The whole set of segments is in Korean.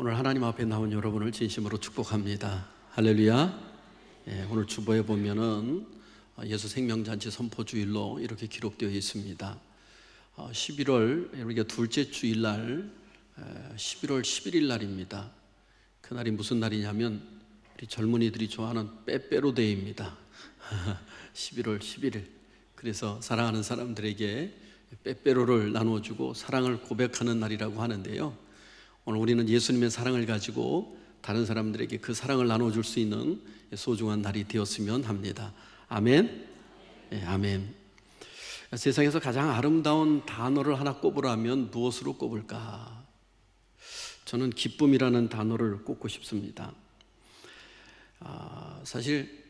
오늘 하나님 앞에 나온 여러분을 진심으로 축복합니다. 할렐루야. 오늘 주보에 보면은 예수 생명잔치 선포주일로 이렇게 기록되어 있습니다. 11월 우리가 둘째 주일날 11월 11일 날입니다. 그날이 무슨 날이냐면 우리 젊은이들이 좋아하는 빼빼로데이입니다. 11월 11일. 그래서 사랑하는 사람들에게 빼빼로를 나누어주고 사랑을 고백하는 날이라고 하는데요, 오늘 우리는 예수님의 사랑을 가지고 다른 사람들에게 그 사랑을 나눠줄 수 있는 소중한 날이 되었으면 합니다. 아멘. 아멘. 세상에서 가장 아름다운 단어를 하나 꼽으라면 무엇으로 꼽을까? 저는 기쁨이라는 단어를 꼽고 싶습니다. 사실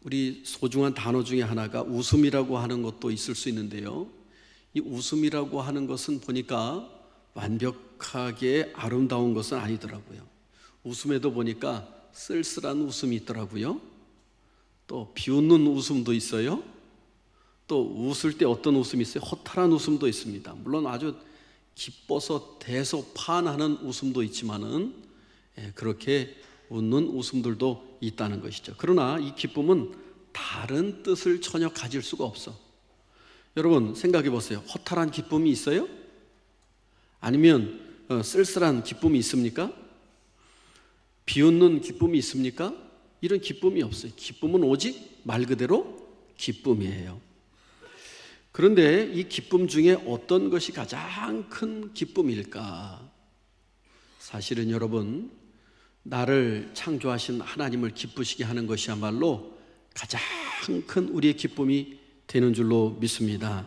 우리 소중한 단어 중에 하나가 웃음이라고 하는 것도 있을 수 있는데요, 이 웃음이라고 하는 것은 보니까 완벽하게 아름다운 것은 아니더라고요. 웃음에도 보니까 쓸쓸한 웃음이 있더라고요. 또 비웃는 웃음도 있어요. 또 웃을 때 어떤 웃음이 있어요? 허탈한 웃음도 있습니다. 물론 아주 기뻐서 대소판하는 웃음도 있지만은 그렇게 웃는 웃음들도 있다는 것이죠. 그러나 이 기쁨은 다른 뜻을 전혀 가질 수가 없어. 여러분 생각해 보세요. 허탈한 기쁨이 있어요? 아니면 쓸쓸한 기쁨이 있습니까? 비웃는 기쁨이 있습니까? 이런 기쁨이 없어요. 기쁨은 오직 말 그대로 기쁨이에요. 그런데 이 기쁨 중에 어떤 것이 가장 큰 기쁨일까? 사실은 여러분, 나를 창조하신 하나님을 기쁘시게 하는 것이야말로 가장 큰 우리의 기쁨이 되는 줄로 믿습니다.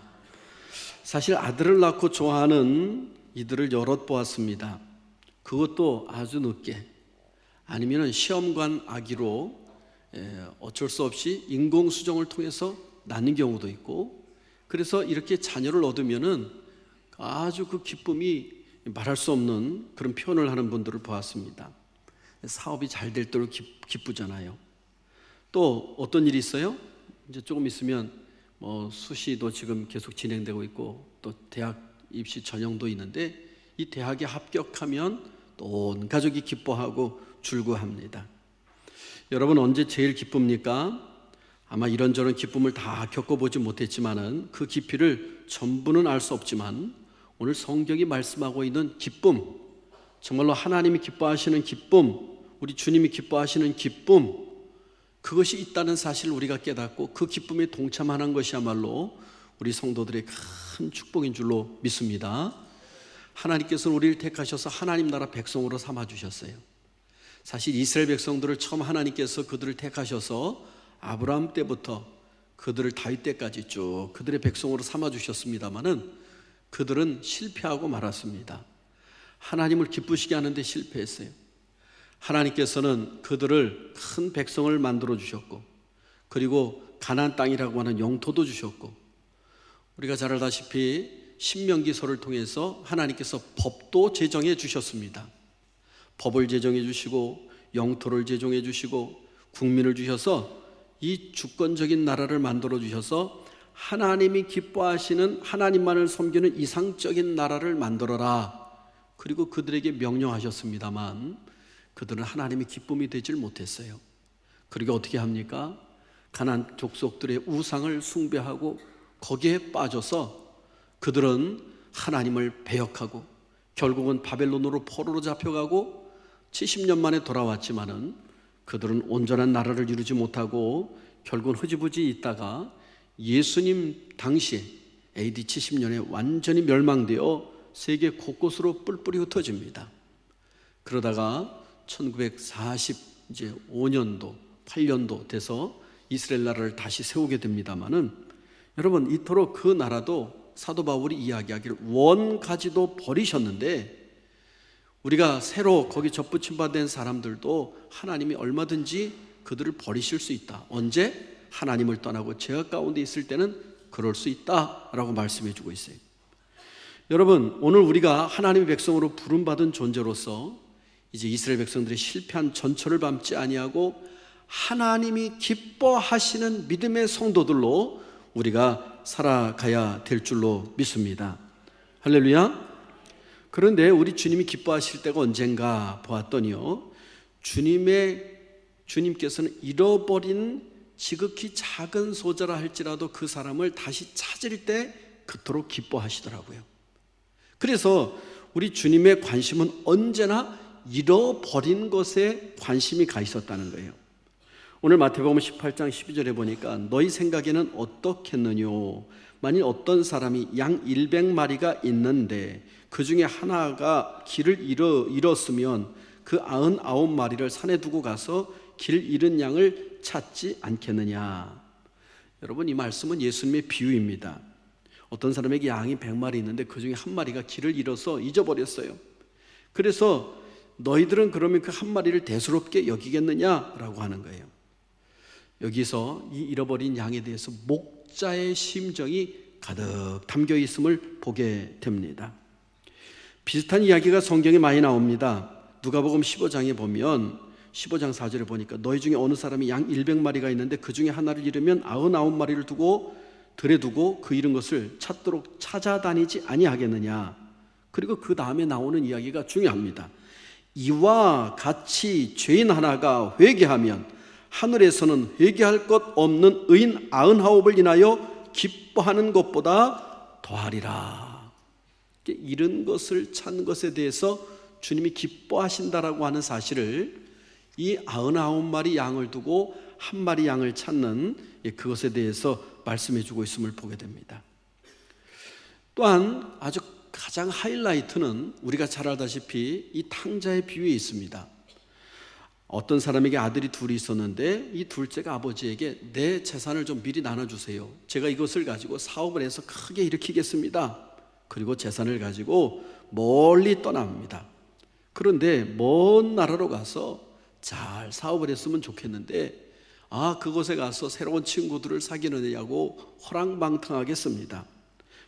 사실 아들을 낳고 좋아하는 이들을 여럿 보았습니다. 그것도 아주 늦게, 아니면 시험관 아기로 어쩔 수 없이 인공수정을 통해서 낳는 경우도 있고, 그래서 이렇게 자녀를 얻으면은 아주 그 기쁨이 말할 수 없는 그런 표현을 하는 분들을 보았습니다. 사업이 잘 될 때로 기쁘잖아요. 또 어떤 일이 있어요? 이제 조금 있으면 수시도 지금 계속 진행되고 있고, 또 대학 입시 전형도 있는데 이 대학에 합격하면 또 온 가족이 기뻐하고 줄구합니다. 여러분 언제 제일 기쁩니까? 아마 이런저런 기쁨을 다 겪어보지 못했지만은 그 깊이를 전부는 알 수 없지만 오늘 성경이 말씀하고 있는 기쁨, 정말로 하나님이 기뻐하시는 기쁨, 우리 주님이 기뻐하시는 기쁨, 그것이 있다는 사실을 우리가 깨닫고 그 기쁨에 동참하는 것이야말로 우리 성도들의 큰 축복인 줄로 믿습니다. 하나님께서는 우리를 택하셔서 하나님 나라 백성으로 삼아주셨어요. 사실 이스라엘 백성들을 처음 하나님께서 그들을 택하셔서 아브라함 때부터 그들을 다윗 때까지 쭉 그들의 백성으로 삼아주셨습니다마는 그들은 실패하고 말았습니다. 하나님을 기쁘시게 하는데 실패했어요. 하나님께서는 그들을 큰 백성을 만들어 주셨고, 그리고 가나안 땅이라고 하는 영토도 주셨고, 우리가 잘 알다시피 신명기서를 통해서 하나님께서 법도 제정해 주셨습니다. 법을 제정해 주시고 영토를 제정해 주시고 국민을 주셔서 이 주권적인 나라를 만들어 주셔서 하나님이 기뻐하시는, 하나님만을 섬기는 이상적인 나라를 만들어라, 그리고 그들에게 명령하셨습니다만 그들은 하나님의 기쁨이 되질 못했어요. 그리고 어떻게 합니까? 가나안 족속들의 우상을 숭배하고 거기에 빠져서 그들은 하나님을 배역하고 결국은 바벨론으로 포로로 잡혀가고 70년 만에 돌아왔지만은 그들은 온전한 나라를 이루지 못하고 결국은 흐지부지 있다가 예수님 당시에 AD 70년에 완전히 멸망되어 세계 곳곳으로 뿔뿔이 흩어집니다. 그러다가 1945년도 8년도 돼서 이스라엘 나라를 다시 세우게 됩니다마는, 여러분 이토록 그 나라도 사도 바울이 이야기하기를 원가지도 버리셨는데, 우리가 새로 거기 접붙임받은 사람들도 하나님이 얼마든지 그들을 버리실 수 있다. 언제? 하나님을 떠나고 죄악 가운데 있을 때는 그럴 수 있다라고 말씀해 주고 있어요. 여러분 오늘 우리가 하나님의 백성으로 부름받은 존재로서 이제 이스라엘 백성들이 실패한 전철을 밟지 아니하고 하나님이 기뻐하시는 믿음의 성도들로 우리가 살아가야 될 줄로 믿습니다. 할렐루야. 그런데 우리 주님이 기뻐하실 때가 언젠가 보았더니요, 주님께서는 잃어버린 지극히 작은 소자라 할지라도 그 사람을 다시 찾을 때 그토록 기뻐하시더라고요. 그래서 우리 주님의 관심은 언제나 잃어버린 것에 관심이 가 있었다는 거예요. 오늘 마태복음 18장 12절에 보니까 너희 생각에는 어떻겠느뇨? 만일 어떤 사람이 양 100마리가 있는데 그 중에 하나가 길을 잃었으면 그 99마리를 산에 두고 가서 길 잃은 양을 찾지 않겠느냐. 여러분, 이 말씀은 예수님의 비유입니다. 어떤 사람에게 양이 100마리 있는데 그 중에 한 마리가 길을 잃어서 잊어버렸어요. 그래서 너희들은 그러면 그 한 마리를 대수롭게 여기겠느냐라고 하는 거예요. 여기서 이 잃어버린 양에 대해서 목자의 심정이 가득 담겨 있음을 보게 됩니다. 비슷한 이야기가 성경에 많이 나옵니다. 누가복음 15장에 보면 15장 4절에 보니까 너희 중에 어느 사람이 양 100마리가 있는데 그 중에 하나를 잃으면 99마리를 두고 들에 두고 그 잃은 것을 찾도록 찾아다니지 아니하겠느냐. 그리고 그 다음에 나오는 이야기가 중요합니다. 이와 같이 죄인 하나가 회개하면 하늘에서는 회개할 것 없는 의인 99을 인하여 기뻐하는 것보다 더하리라. 잃은 것을 찾는 것에 대해서 주님이 기뻐하신다라고 하는 사실을 이 99마리 양을 두고 한 마리 양을 찾는 그것에 대해서 말씀해 주고 있음을 보게 됩니다. 또한 아주 가장 하이라이트는 우리가 잘 알다시피 이 탕자의 비유에 있습니다. 어떤 사람에게 아들이 둘이 있었는데 이 둘째가 아버지에게 내 재산을 좀 미리 나눠주세요. 제가 이것을 가지고 사업을 해서 크게 일으키겠습니다. 그리고 재산을 가지고 멀리 떠납니다. 그런데 먼 나라로 가서 잘 사업을 했으면 좋겠는데 그곳에 가서 새로운 친구들을 사귀느냐고 허랑방탕하겠습니다.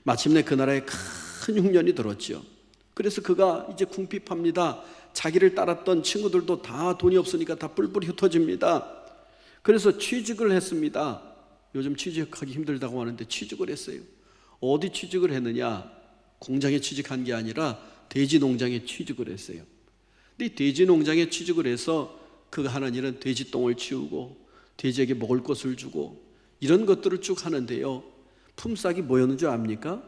마침내 그 나라에 큰 흉년이 들었죠. 그래서 그가 이제 궁핍합니다. 자기를 따랐던 친구들도 다 돈이 없으니까 다 뿔뿔이 흩어집니다. 그래서 취직을 했습니다. 요즘 취직하기 힘들다고 하는데 취직을 했어요. 어디 취직을 했느냐? 공장에 취직한 게 아니라 돼지 농장에 취직을 했어요. 근데 이 돼지 농장에 취직을 해서 그가 하는 일은 돼지 똥을 치우고 돼지에게 먹을 것을 주고 이런 것들을 쭉 하는데요, 품삯이 뭐였는 줄 압니까?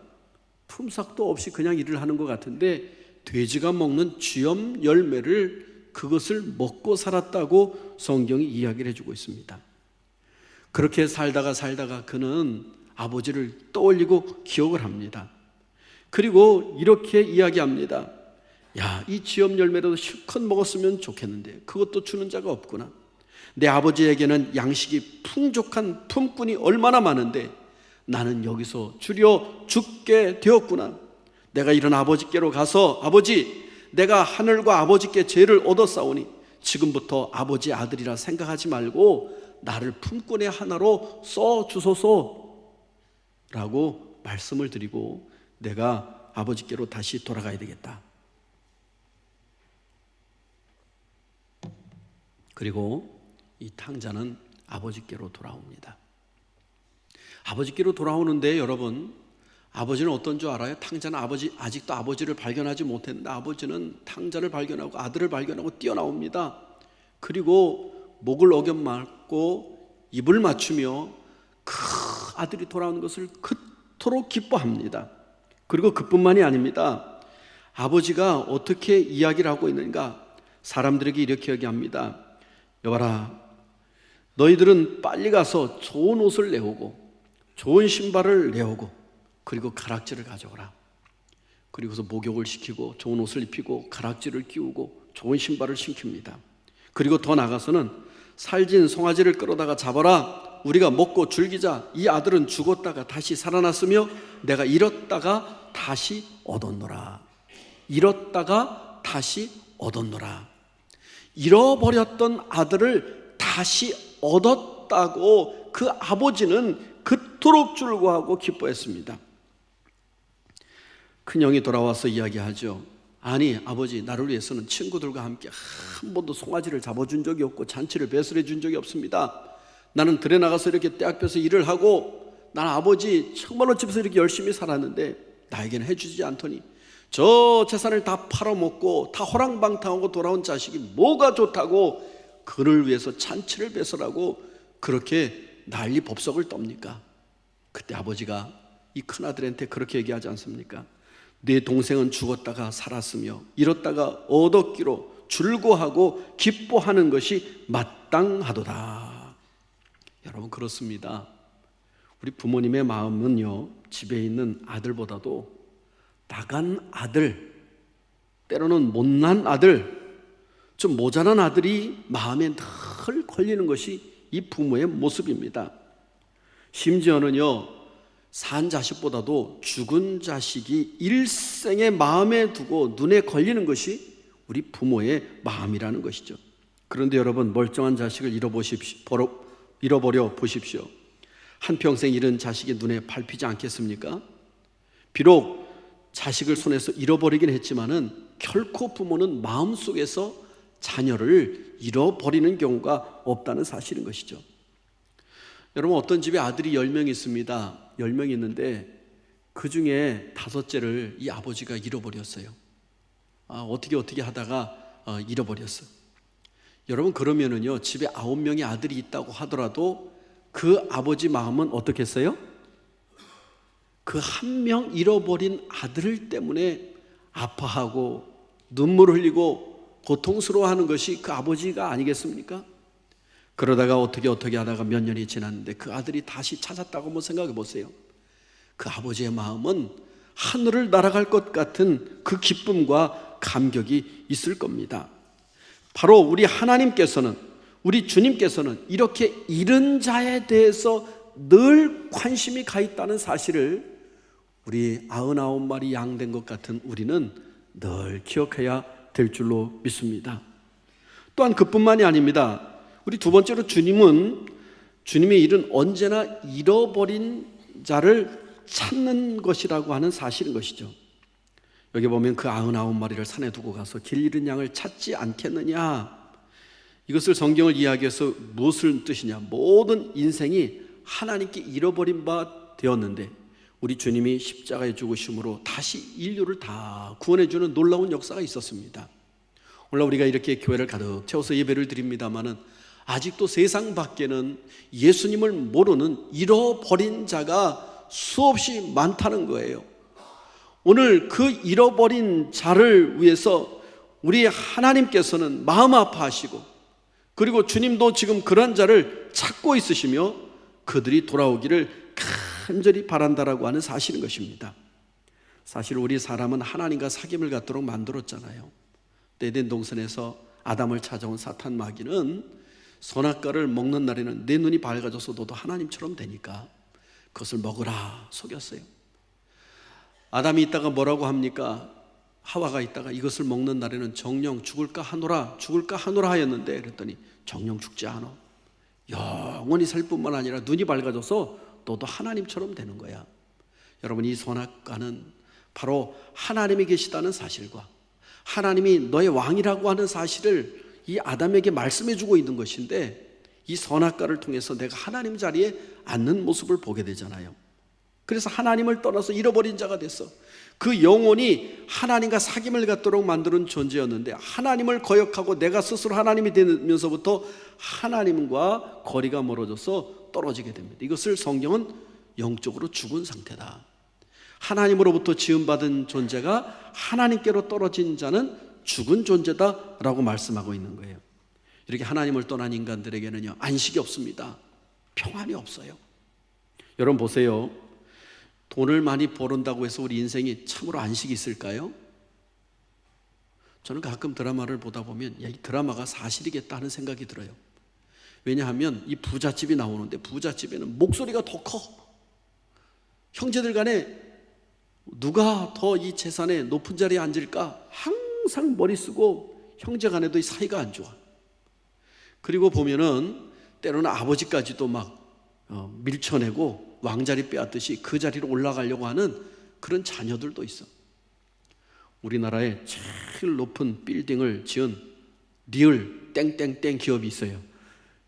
품삯도 없이 그냥 일을 하는 것 같은데 돼지가 먹는 쥐염 열매를 그것을 먹고 살았다고 성경이 이야기를 해주고 있습니다. 그렇게 살다가 그는 아버지를 떠올리고 기억을 합니다. 그리고 이렇게 이야기합니다. 이 쥐염 열매라도 실컷 먹었으면 좋겠는데 그것도 주는 자가 없구나. 내 아버지에게는 양식이 풍족한 품꾼이 얼마나 많은데 나는 여기서 줄여 죽게 되었구나. 내가 이런 아버지께로 가서 아버지, 내가 하늘과 아버지께 죄를 얻었사오니 지금부터 아버지 아들이라 생각하지 말고 나를 품꾼의 하나로 써주소서 라고 말씀을 드리고 내가 아버지께로 다시 돌아가야 되겠다. 그리고 이 탕자는 아버지께로 돌아옵니다. 아버지께로 돌아오는데 여러분, 아버지는 어떤 줄 알아요? 탕자는 아직도 아버지를 발견하지 못했는데 아버지는 탕자를 발견하고 아들을 발견하고 뛰어나옵니다. 그리고 목을 어겨맞고 입을 맞추며 그 아들이 돌아오는 것을 그토록 기뻐합니다. 그리고 그뿐만이 아닙니다. 아버지가 어떻게 이야기를 하고 있는가? 사람들에게 이렇게 얘기합니다. 여봐라, 너희들은 빨리 가서 좋은 옷을 내오고 좋은 신발을 내오고 그리고 가락지를 가져오라. 그리고서 목욕을 시키고 좋은 옷을 입히고 가락지를 끼우고 좋은 신발을 신깁니다. 그리고 더 나가서는 살진 송아지를 끌어다가 잡아라. 우리가 먹고 즐기자. 이 아들은 죽었다가 다시 살아났으며 내가 잃었다가 다시 얻었노라. 잃었다가 다시 얻었노라. 잃어버렸던 아들을 다시 얻었다고 그 아버지는 그토록 즐거워하고 기뻐했습니다. 큰형이 돌아와서 이야기하죠. 아니 아버지, 나를 위해서는 친구들과 함께 한 번도 송아지를 잡아준 적이 없고 잔치를 배설해 준 적이 없습니다. 나는 들에 나가서 이렇게 떼약볕에서 일을 하고 난 아버지 정말로 집에서 이렇게 열심히 살았는데 나에게는 해주지 않더니 저 재산을 다 팔아먹고 다 호랑방탕하고 돌아온 자식이 뭐가 좋다고 그를 위해서 잔치를 배설하고 그렇게 난리 법석을 떱니까? 그때 아버지가 이 큰아들한테 그렇게 얘기하지 않습니까? 네 동생은 죽었다가 살았으며 잃었다가 얻었기로 즐거워하고 기뻐하는 것이 마땅하도다. 여러분, 그렇습니다. 우리 부모님의 마음은요, 집에 있는 아들보다도 나간 아들, 때로는 못난 아들, 좀 모자란 아들이 마음에 늘 걸리는 것이 이 부모의 모습입니다. 심지어는요, 산 자식보다도 죽은 자식이 일생에 마음에 두고 눈에 걸리는 것이 우리 부모의 마음이라는 것이죠. 그런데 여러분, 멀쩡한 자식을 잃어버려 보십시오. 한평생 잃은 자식이 눈에 밟히지 않겠습니까? 비록 자식을 손에서 잃어버리긴 했지만은 결코 부모는 마음속에서 자녀를 잃어버리는 경우가 없다는 사실인 것이죠. 여러분, 어떤 집에 아들이 10명 있습니다. 10명 있는데 그 중에 5째를 이 아버지가 잃어버렸어요. 어떻게 하다가 잃어버렸어요. 여러분, 그러면은요, 집에 9명의 아들이 있다고 하더라도 그 아버지 마음은 어떻겠어요? 그 한 명 잃어버린 아들 때문에 아파하고 눈물 흘리고 고통스러워하는 것이 그 아버지가 아니겠습니까? 그러다가 어떻게 하다가 몇 년이 지났는데 그 아들이 다시 찾았다고 한번 생각해 보세요. 그 아버지의 마음은 하늘을 날아갈 것 같은 그 기쁨과 감격이 있을 겁니다. 바로 우리 하나님께서는, 우리 주님께서는 이렇게 잃은 자에 대해서 늘 관심이 가 있다는 사실을 우리 99마리 양 된 것 같은 우리는 늘 기억해야 될 줄로 믿습니다. 또한 그뿐만이 아닙니다. 우리 두 번째로 주님의 일은 언제나 잃어버린 자를 찾는 것이라고 하는 사실인 것이죠. 여기 보면 그 99마리를 산에 두고 가서 길 잃은 양을 찾지 않겠느냐. 이것을 성경을 이야기해서 무엇을 뜻이냐. 모든 인생이 하나님께 잃어버린 바 되었는데 우리 주님이 십자가에 죽으심으로 다시 인류를 다 구원해주는 놀라운 역사가 있었습니다. 오늘 우리가 이렇게 교회를 가득 채워서 예배를 드립니다마는 아직도 세상 밖에는 예수님을 모르는 잃어버린 자가 수없이 많다는 거예요. 오늘 그 잃어버린 자를 위해서 우리 하나님께서는 마음 아파하시고, 그리고 주님도 지금 그런 자를 찾고 있으시며 그들이 돌아오기를 간절히 바란다라고 하는 사실인 것입니다. 사실 우리 사람은 하나님과 사귐을 갖도록 만들었잖아요. 에덴 동산에서 아담을 찾아온 사탄 마귀는 선악과를 먹는 날에는 내 눈이 밝아져서 너도 하나님처럼 되니까 그것을 먹으라 속였어요. 아담이 있다가 뭐라고 합니까? 하와가 있다가 이것을 먹는 날에는 정령 죽을까 하노라 하였는데, 그랬더니 정령 죽지 않아, 영원히 살 뿐만 아니라 눈이 밝아져서 너도 하나님처럼 되는 거야. 여러분, 이 선악과는 바로 하나님이 계시다는 사실과 하나님이 너의 왕이라고 하는 사실을 이 아담에게 말씀해 주고 있는 것인데, 이 선악과를 통해서 내가 하나님 자리에 앉는 모습을 보게 되잖아요. 그래서 하나님을 떠나서 잃어버린 자가 됐어. 그 영혼이 하나님과 사귐을 갖도록 만드는 존재였는데 하나님을 거역하고 내가 스스로 하나님이 되면서부터 하나님과 거리가 멀어져서 떨어지게 됩니다. 이것을 성경은 영적으로 죽은 상태다. 하나님으로부터 지음받은 존재가 하나님께로 떨어진 자는 죽은 존재다라고 말씀하고 있는 거예요. 이렇게 하나님을 떠난 인간들에게는요, 안식이 없습니다. 평안이 없어요. 여러분 보세요. 돈을 많이 벌은다고 해서 우리 인생이 참으로 안식이 있을까요? 저는 가끔 드라마를 보다 보면 이 드라마가 사실이겠다 하는 생각이 들어요. 왜냐하면 이 부잣집이 나오는데 부잣집에는 목소리가 더 커. 형제들 간에 누가 더 이 재산의 높은 자리에 앉을까 항상 머리 쓰고 형제 간에도 이 사이가 안 좋아. 그리고 보면은 때로는 아버지까지도 막 밀쳐내고 왕자리 빼앗듯이 그 자리로 올라가려고 하는 그런 자녀들도 있어. 우리나라에 제일 높은 빌딩을 지은 리을 땡땡땡 기업이 있어요.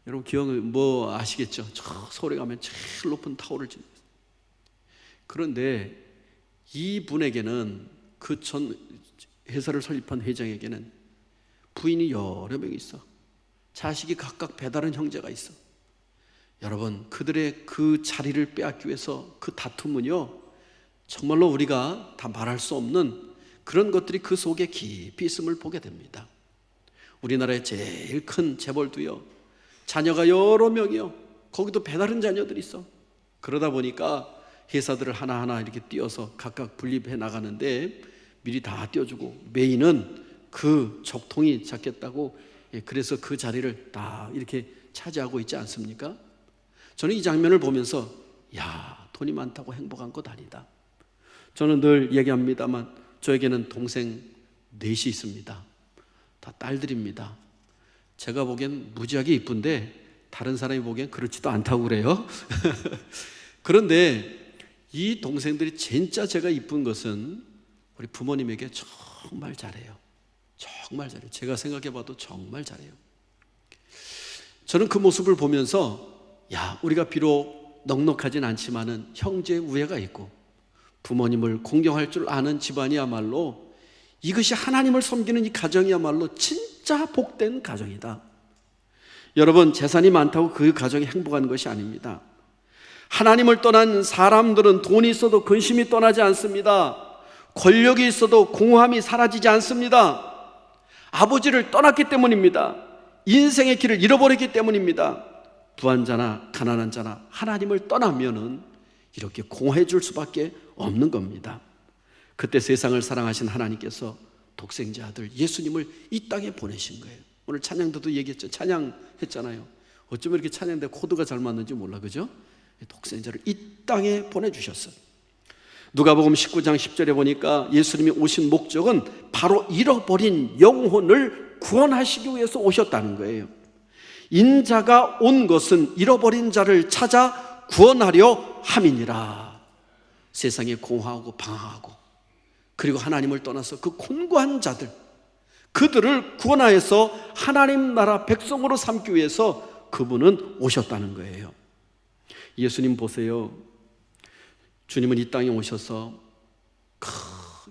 여러분 기업 뭐 아시겠죠? 저 서울에 가면 제일 높은 타워를 짓는. 그런데 이 분에게는 그 전 회사를 설립한 회장에게는 부인이 여러 명 있어. 자식이 각각 배다른 형제가 있어. 여러분, 그들의 그 자리를 빼앗기 위해서 그 다툼은요, 정말로 우리가 다 말할 수 없는 그런 것들이 그 속에 깊이 있음을 보게 됩니다. 우리나라의 제일 큰 재벌도요, 자녀가 여러 명이요, 거기도 배다른 자녀들이 있어. 그러다 보니까 회사들을 하나하나 이렇게 띄어서 각각 분립해 나가는데 미리 다 띄워주고 메인은 그 적통이 잡겠다고, 그래서 그 자리를 다 이렇게 차지하고 있지 않습니까? 저는 이 장면을 보면서 야, 돈이 많다고 행복한 것 아니다. 저는 늘 얘기합니다만 저에게는 동생 넷이 있습니다. 다 딸들입니다. 제가 보기엔 무지하게 이쁜데 다른 사람이 보기엔 그렇지도 않다고 그래요. 그런데 이 동생들이 진짜 제가 이쁜 것은 우리 부모님에게 정말 잘해요. 정말 잘해요. 제가 생각해봐도 정말 잘해요. 저는 그 모습을 보면서 야, 우리가 비록 넉넉하진 않지만은 형제 우애가 있고 부모님을 공경할 줄 아는 집안이야말로, 이것이 하나님을 섬기는 이 가정이야말로 진짜 복된 가정이다. 여러분, 재산이 많다고 그 가정이 행복한 것이 아닙니다. 하나님을 떠난 사람들은 돈이 있어도 근심이 떠나지 않습니다. 권력이 있어도 공허함이 사라지지 않습니다. 아버지를 떠났기 때문입니다. 인생의 길을 잃어버렸기 때문입니다. 부한 자나 가난한 자나 하나님을 떠나면은 이렇게 공허해질 수밖에 없는 겁니다. 그때 세상을 사랑하신 하나님께서 독생자 아들 예수님을 이 땅에 보내신 거예요. 오늘 찬양도도 얘기했죠. 찬양했잖아요. 어쩌면 이렇게 찬양인데 코드가 잘 맞는지 몰라, 그죠? 독생자를 이 땅에 보내주셨어요. 누가복음 19장 10절에 보니까 예수님이 오신 목적은 바로 잃어버린 영혼을 구원하시기 위해서 오셨다는 거예요. 인자가 온 것은 잃어버린 자를 찾아 구원하려 함이니라. 세상에 공허하고 방황하고 그리고 하나님을 떠나서 그 곤고한 자들, 그들을 구원하여서 하나님 나라 백성으로 삼기 위해서 그분은 오셨다는 거예요. 예수님 보세요. 주님은 이 땅에 오셔서 그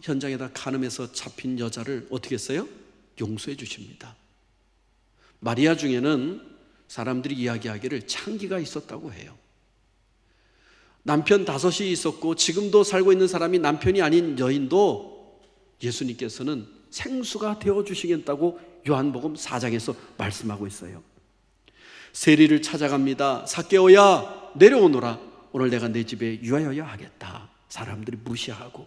현장에다 간음해서 잡힌 여자를 어떻게 했어요? 용서해 주십니다. 마리아 중에는 사람들이 이야기하기를 창기가 있었다고 해요. 남편 5이 있었고 지금도 살고 있는 사람이 남편이 아닌 여인도 예수님께서는 생수가 되어주시겠다고 요한복음 4장에서 말씀하고 있어요. 세리를 찾아갑니다. 삭개오야 내려오너라. 오늘 내가 내 집에 유하여야 하겠다. 사람들이 무시하고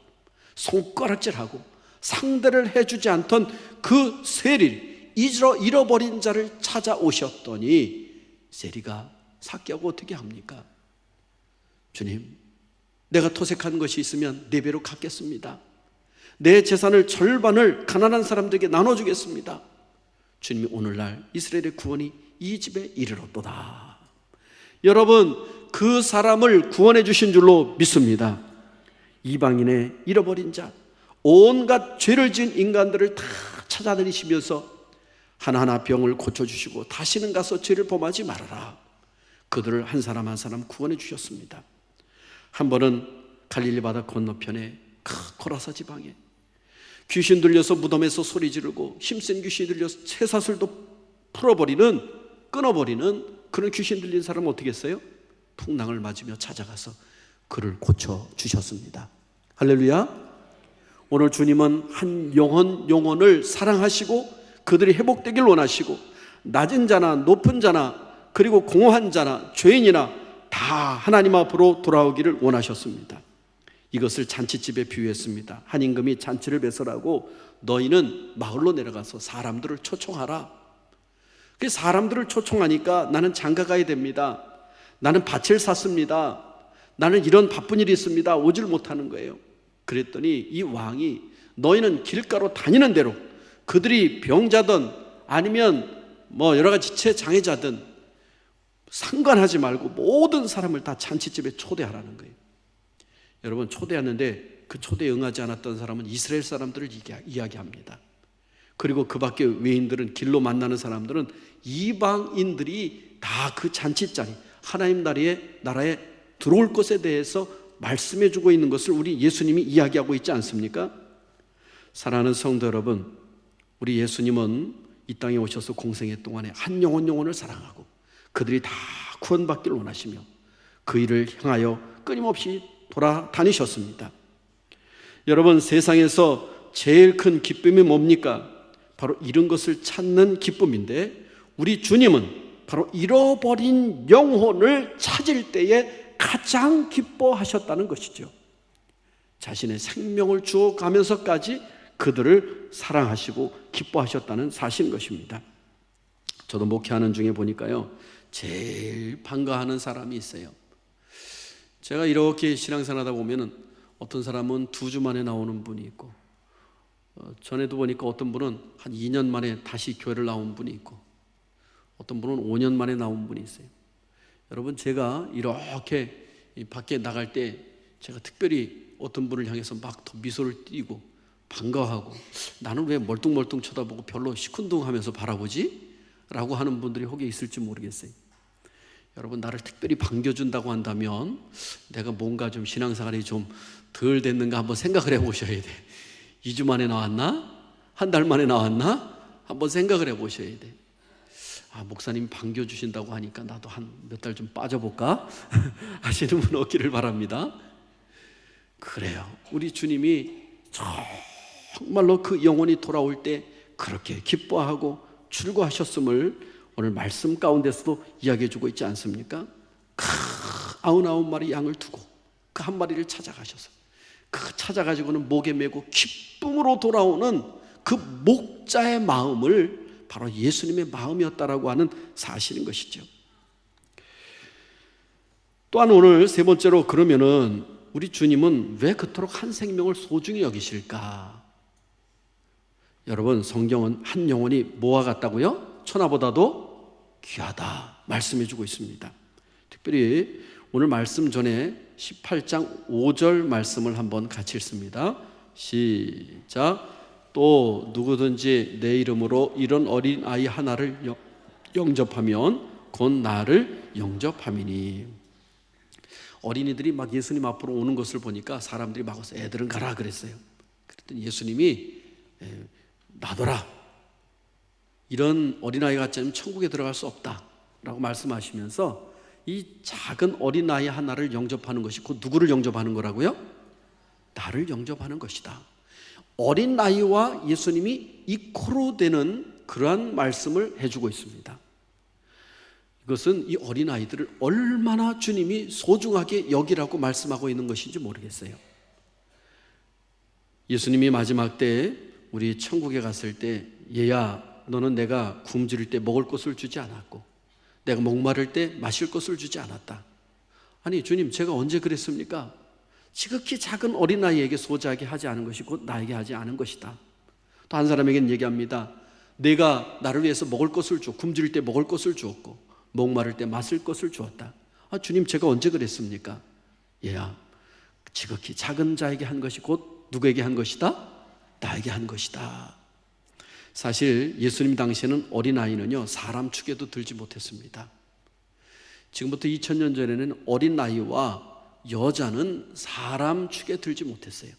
손가락질하고 상대를 해주지 않던 그 세리, 잃어버린 자를 찾아오셨더니 세리가 삭개오가 어떻게 합니까? 주님, 내가 토색한 것이 있으면 4배로 갚겠습니다. 내 재산을 절반을 가난한 사람들에게 나눠주겠습니다. 주님이 오늘날 이스라엘의 구원이 이 집에 이르렀도다. 여러분, 그 사람을 구원해 주신 줄로 믿습니다. 이방인의 잃어버린 자, 온갖 죄를 지은 인간들을 다 찾아다니시면서 하나하나 병을 고쳐주시고 다시는 가서 죄를 범하지 말아라. 그들을 한 사람 한 사람 구원해 주셨습니다. 한 번은 갈릴리 바다 건너편에 코라사 지방에 귀신 들려서 무덤에서 소리 지르고 힘센 귀신이 들려서 쇠사슬도 끊어버리는 그런 귀신 들린 사람은 어떻게 했어요? 풍랑을 맞으며 찾아가서 그를 고쳐주셨습니다. 할렐루야. 오늘 주님은 한 영혼을 사랑하시고 그들이 회복되길 원하시고 낮은 자나 높은 자나 그리고 공허한 자나 죄인이나 다 하나님 앞으로 돌아오기를 원하셨습니다. 이것을 잔치집에 비유했습니다. 한 임금이 잔치를 배설하고 너희는 마을로 내려가서 사람들을 초청하라. 그 사람들을 초청하니까 나는 장가 가야 됩니다. 나는 밭을 샀습니다. 나는 이런 바쁜 일이 있습니다. 오질 못하는 거예요. 그랬더니 이 왕이 너희는 길가로 다니는 대로 그들이 병자든 아니면 여러 가지 지체 장애자든 상관하지 말고 모든 사람을 다 잔치집에 초대하라는 거예요. 여러분, 초대하는데 그 초대에 응하지 않았던 사람은 이스라엘 사람들을 이야기합니다. 그리고 그 밖에 외인들은, 길로 만나는 사람들은 이방인들이 다 그 잔치자리, 하나님 나라에 들어올 것에 대해서 말씀해 주고 있는 것을 우리 예수님이 이야기하고 있지 않습니까? 사랑하는 성도 여러분, 우리 예수님은 이 땅에 오셔서 공생애 동안에 한 영혼을 사랑하고 그들이 다 구원받기를 원하시며 그 일을 향하여 끊임없이 돌아다니셨습니다. 여러분, 세상에서 제일 큰 기쁨이 뭡니까? 바로 이런 것을 찾는 기쁨인데, 우리 주님은 바로 잃어버린 영혼을 찾을 때에 가장 기뻐하셨다는 것이죠. 자신의 생명을 주어가면서까지 그들을 사랑하시고 기뻐하셨다는 사실인 것입니다. 저도 목회하는 중에 보니까요, 제일 반가워하는 사람이 있어요. 제가 이렇게 신앙생활 하다 보면은 어떤 사람은 2주 만에 나오는 분이 있고, 전에도 보니까 어떤 분은 한 2년 만에 다시 교회를 나온 분이 있고, 어떤 분은 5년 만에 나온 분이 있어요. 여러분, 제가 이렇게 밖에 나갈 때 제가 특별히 어떤 분을 향해서 막 더 미소를 띠고 반가워하고, 나는 왜 멀뚱멀뚱 쳐다보고 별로 시큰둥하면서 바라보지? 라고 하는 분들이 혹여 있을지 모르겠어요. 여러분, 나를 특별히 반겨준다고 한다면 내가 뭔가 좀 신앙생활이 좀 덜 됐는가 한번 생각을 해보셔야 돼. 2주 만에 나왔나? 한 달 만에 나왔나? 한번 생각을 해보셔야 돼. 목사님 반겨주신다고 하니까 나도 한 몇 달 좀 빠져볼까? 하시는 분 없기를 바랍니다. 그래요. 우리 주님이 정말로 그 영혼이 돌아올 때 그렇게 기뻐하고 출구하셨음을 오늘 말씀 가운데서도 이야기해주고 있지 않습니까? 99마리 양을 두고 그 한 마리를 찾아가셔서 그 찾아가지고는 목에 메고 기쁨으로 돌아오는 그 목자의 마음을 바로 예수님의 마음이었다라고 하는 사실인 것이죠. 또한 오늘 세 번째로, 그러면은 우리 주님은 왜 그토록 한 생명을 소중히 여기실까? 여러분, 성경은 한 영혼이 뭐와 같다고요? 천하보다도 귀하다 말씀해주고 있습니다. 특별히 오늘 말씀 전에 18장 5절 말씀을 한번 같이 읽습니다. 시작. 또 누구든지 내 이름으로 이런 어린 아이 하나를 영접하면 곧 나를 영접함이니. 어린이들이 막 예수님 앞으로 오는 것을 보니까 사람들이 막 와서 애들은 가라 그랬어요. 그랬더니 예수님이 놔둬라, 이런 어린아이 같지 않으면 천국에 들어갈 수 없다 라고 말씀하시면서 이 작은 어린아이 하나를 영접하는 것이 곧 누구를 영접하는 거라고요? 나를 영접하는 것이다. 어린아이와 예수님이 이코로 되는 그러한 말씀을 해주고 있습니다. 이것은 이 어린아이들을 얼마나 주님이 소중하게 여기라고 말씀하고 있는 것인지 모르겠어요. 예수님이 마지막 때에 우리 천국에 갔을 때, 얘야, 너는 내가 굶주릴 때 먹을 것을 주지 않았고 내가 목마를 때 마실 것을 주지 않았다. 아니 주님, 제가 언제 그랬습니까? 지극히 작은 어린아이에게 소자하게 하지 않은 것이 곧 나에게 하지 않은 것이다. 또 한 사람에게는 얘기합니다. 내가 나를 위해서 먹을 것을 줘, 굶주릴 때 먹을 것을 주었고 목마를 때 마실 것을 주었다. 주님, 제가 언제 그랬습니까? 얘야, 지극히 작은 자에게 한 것이 곧 누구에게 한 것이다? 나에게 한 것이다. 사실 예수님 당시에는 어린아이는요, 사람 축에도 들지 못했습니다. 지금부터 2000년 전에는 어린아이와 여자는 사람 축에 들지 못했어요.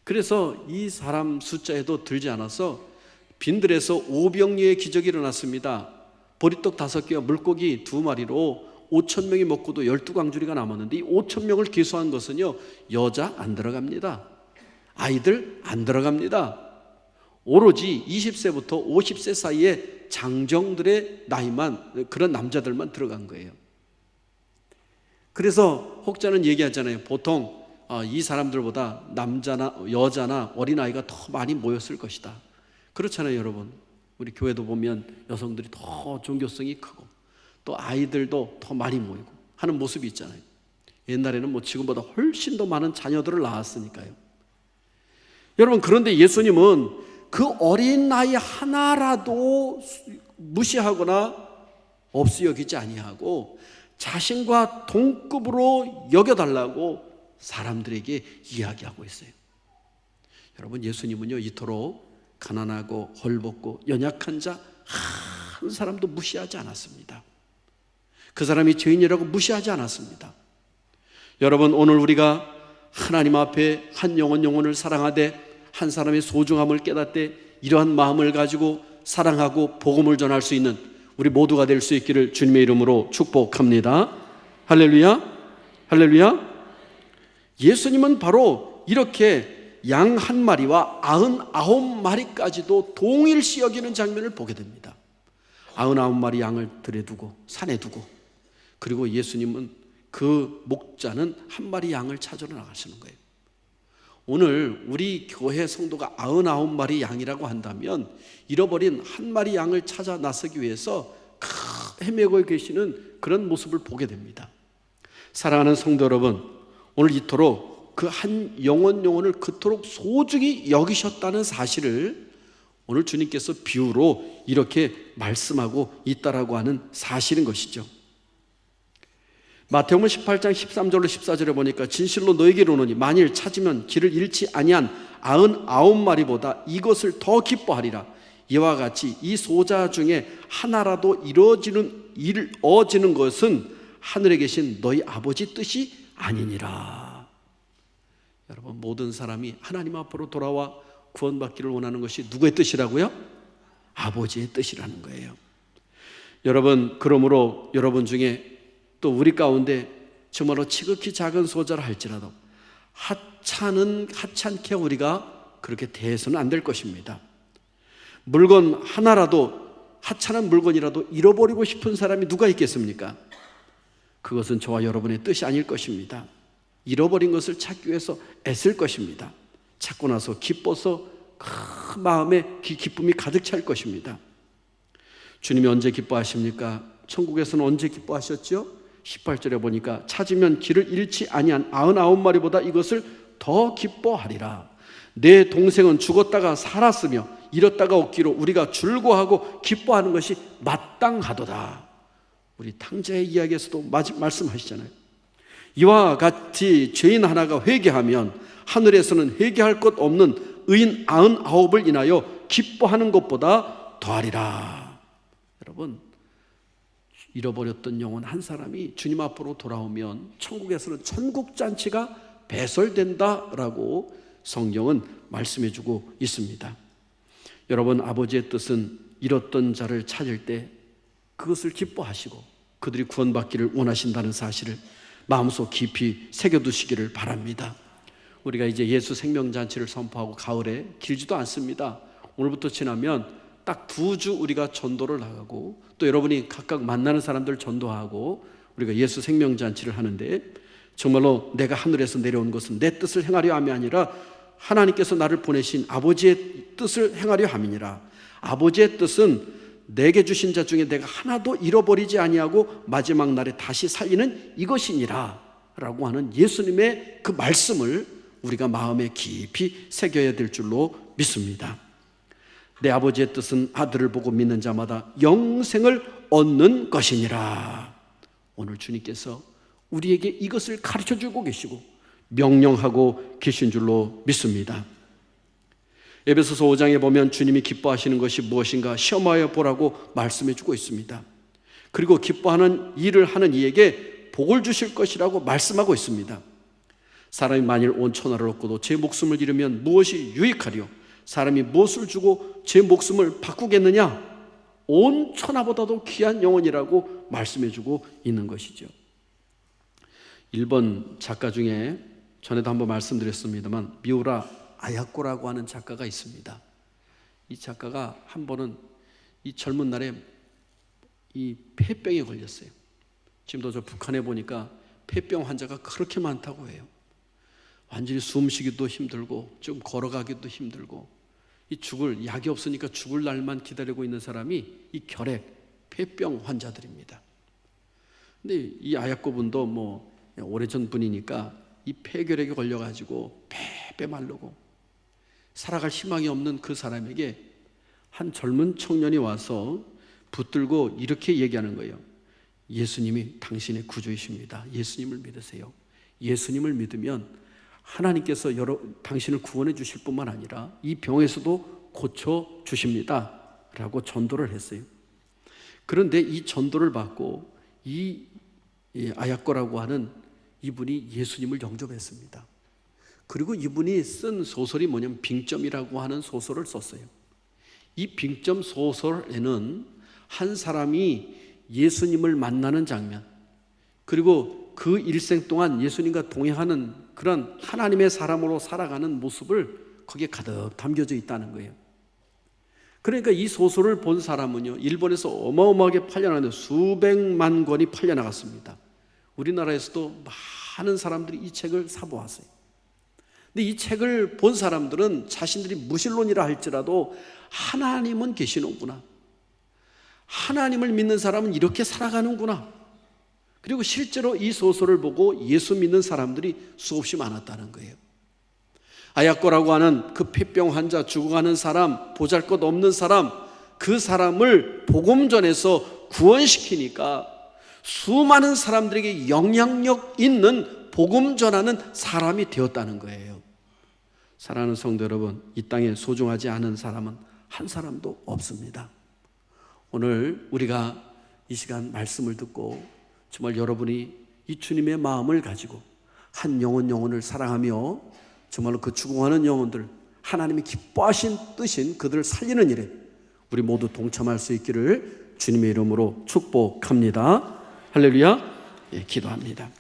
그래서 이 사람 숫자에도 들지 않아서 빈들에서 오병이어의 기적이 일어났습니다. 보리떡 5개와 물고기 2마리로 5,000명이 먹고도 12광주리가 남았는데, 이 5,000명을 계수한 것은요, 여자 안 들어갑니다. 아이들 안 들어갑니다. 오로지 20세부터 50세 사이에 장정들의 나이만, 그런 남자들만 들어간 거예요. 그래서 혹자는 얘기하잖아요. 보통 이 사람들보다 남자나 여자나 어린아이가 더 많이 모였을 것이다. 그렇잖아요, 여러분. 우리 교회도 보면 여성들이 더 종교성이 크고 또 아이들도 더 많이 모이고 하는 모습이 있잖아요. 옛날에는 뭐 지금보다 훨씬 더 많은 자녀들을 낳았으니까요. 여러분, 그런데 예수님은 그 어린아이 하나라도 무시하거나 없이 여기지 아니하고 자신과 동급으로 여겨달라고 사람들에게 이야기하고 있어요. 여러분, 예수님은요, 이토록 가난하고 헐벗고 연약한 자 한 사람도 무시하지 않았습니다. 그 사람이 죄인이라고 무시하지 않았습니다. 여러분, 오늘 우리가 하나님 앞에 한 영혼을 사랑하되 한 사람의 소중함을 깨닫되 이러한 마음을 가지고 사랑하고 복음을 전할 수 있는 우리 모두가 될 수 있기를 주님의 이름으로 축복합니다. 할렐루야, 할렐루야. 예수님은 바로 이렇게 양 한 마리와 99마리까지도 동일시 여기는 장면을 보게 됩니다. 99마리 양을 들에 두고 산에 두고, 그리고 예수님은 그 목자는 한 마리 양을 찾으러 나가시는 거예요. 오늘 우리 교회 성도가 99마리 양이라고 한다면 잃어버린 한 마리 양을 찾아 나서기 위해서 헤매고 계시는 그런 모습을 보게 됩니다. 사랑하는 성도 여러분, 오늘 이토록 그 한 영혼을 그토록 소중히 여기셨다는 사실을 오늘 주님께서 비유로 이렇게 말씀하고 있다라고 하는 사실인 것이죠. 마태복음 18장 13절로 14절에 보니까 진실로 너에게 이르노니 만일 찾으면 길을 잃지 아니한 99마리보다 이것을 더 기뻐하리라. 이와 같이 이 소자 중에 하나라도 이루어지는 것은 하늘에 계신 너희 아버지 뜻이 아니니라. 여러분, 모든 사람이 하나님 앞으로 돌아와 구원받기를 원하는 것이 누구의 뜻이라고요? 아버지의 뜻이라는 거예요. 여러분, 그러므로 여러분 중에 또 우리 가운데 정말로 지극히 작은 소자라 할지라도 하찮게 우리가 그렇게 대해서는 안 될 것입니다. 물건 하나라도, 하찮은 물건이라도 잃어버리고 싶은 사람이 누가 있겠습니까? 그것은 저와 여러분의 뜻이 아닐 것입니다. 잃어버린 것을 찾기 위해서 애쓸 것입니다. 찾고 나서 기뻐서 그 마음에 기쁨이 가득 찰 것입니다. 주님이 언제 기뻐하십니까? 천국에서는 언제 기뻐하셨죠? 18절에 보니까 찾으면 길을 잃지 아니한 99마리보다 이것을 더 기뻐하리라. 내 동생은 죽었다가 살았으며 잃었다가 얻기로 우리가 즐거워하고 기뻐하는 것이 마땅하도다. 우리 탕자의 이야기에서도 말씀하시잖아요. 이와 같이 죄인 하나가 회개하면 하늘에서는 회개할 것 없는 의인 99을 인하여 기뻐하는 것보다 더하리라. 여러분, 잃어버렸던 영혼 한 사람이 주님 앞으로 돌아오면 천국에서는 천국잔치가 배설된다라고 성경은 말씀해주고 있습니다. 여러분, 아버지의 뜻은 잃었던 자를 찾을 때 그것을 기뻐하시고 그들이 구원받기를 원하신다는 사실을 마음속 깊이 새겨두시기를 바랍니다. 우리가 이제 예수 생명잔치를 선포하고 가을에 길지도 않습니다. 오늘부터 지나면 딱 2주 우리가 전도를 나가고 또 여러분이 각각 만나는 사람들 전도하고 우리가 예수 생명잔치를 하는데, 정말로 내가 하늘에서 내려온 것은 내 뜻을 행하려 함이 아니라 하나님께서 나를 보내신 아버지의 뜻을 행하려 함이니라. 아버지의 뜻은 내게 주신 자 중에 내가 하나도 잃어버리지 아니하고 마지막 날에 다시 살리는 이것이니라 라고 하는 예수님의 그 말씀을 우리가 마음에 깊이 새겨야 될 줄로 믿습니다. 내 아버지의 뜻은 아들을 보고 믿는 자마다 영생을 얻는 것이니라. 오늘 주님께서 우리에게 이것을 가르쳐주고 계시고 명령하고 계신 줄로 믿습니다. 에베소서 5장에 보면 주님이 기뻐하시는 것이 무엇인가 시험하여 보라고 말씀해주고 있습니다. 그리고 기뻐하는 일을 하는 이에게 복을 주실 것이라고 말씀하고 있습니다. 사람이 만일 온 천하를 얻고도 제 목숨을 잃으면 무엇이 유익하리요? 사람이 무엇을 주고 제 목숨을 바꾸겠느냐? 온 천하보다도 귀한 영혼이라고 말씀해주고 있는 것이죠. 일본 작가 중에 전에도 한번 말씀드렸습니다만 미우라 아야코라고 하는 작가가 있습니다. 이 작가가 한 번은 이 젊은 날에 이 폐병에 걸렸어요. 지금도 저 북한에 보니까 폐병 환자가 그렇게 많다고 해요. 완전히 숨쉬기도 힘들고 좀 걸어가기도 힘들고, 이 죽을 약이 없으니까 죽을 날만 기다리고 있는 사람이 이 결핵 폐병 환자들입니다. 근데 이 아야코 분도 뭐 오래전 분이니까 이 폐결핵에 걸려가지고 패 마르고 살아갈 희망이 없는 그 사람에게 한 젊은 청년이 와서 붙들고 이렇게 얘기하는 거예요. 예수님이 당신의 구주이십니다. 예수님을 믿으세요. 예수님을 믿으면 하나님께서 당신을 구원해 주실 뿐만 아니라 이 병에서도 고쳐 주십니다 라고 전도를 했어요. 그런데 이 전도를 받고 이 아야코라고 하는 이분이 예수님을 영접했습니다. 그리고 이분이 쓴 소설이 뭐냐면 빙점이라고 하는 소설을 썼어요. 이 빙점 소설에는 한 사람이 예수님을 만나는 장면, 그리고 그 일생 동안 예수님과 동행하는 그런 하나님의 사람으로 살아가는 모습을 거기에 가득 담겨져 있다는 거예요. 그러니까 이 소설을 본 사람은요, 일본에서 어마어마하게 팔려나갔는데 수백만 권이 팔려나갔습니다. 우리나라에서도 많은 사람들이 이 책을 사보았어요. 근데 이 책을 본 사람들은 자신들이 무신론이라 할지라도 하나님은 계시는구나, 하나님을 믿는 사람은 이렇게 살아가는구나, 그리고 실제로 이 소설을 보고 예수 믿는 사람들이 수없이 많았다는 거예요. 아야코라고 하는 그 폐병 환자, 죽어가는 사람, 보잘것없는 사람, 그 사람을 복음 전해서 구원시키니까 수많은 사람들에게 영향력 있는 복음 전하는 사람이 되었다는 거예요. 사랑하는 성도 여러분, 이 땅에 소중하지 않은 사람은 한 사람도 없습니다. 오늘 우리가 이 시간 말씀을 듣고 정말 여러분이 이 주님의 마음을 가지고 한 영혼을 사랑하며 정말로 그 죽어가는 영혼들, 하나님이 기뻐하신 뜻인 그들을 살리는 일에 우리 모두 동참할 수 있기를 주님의 이름으로 축복합니다. 할렐루야. 예, 기도합니다.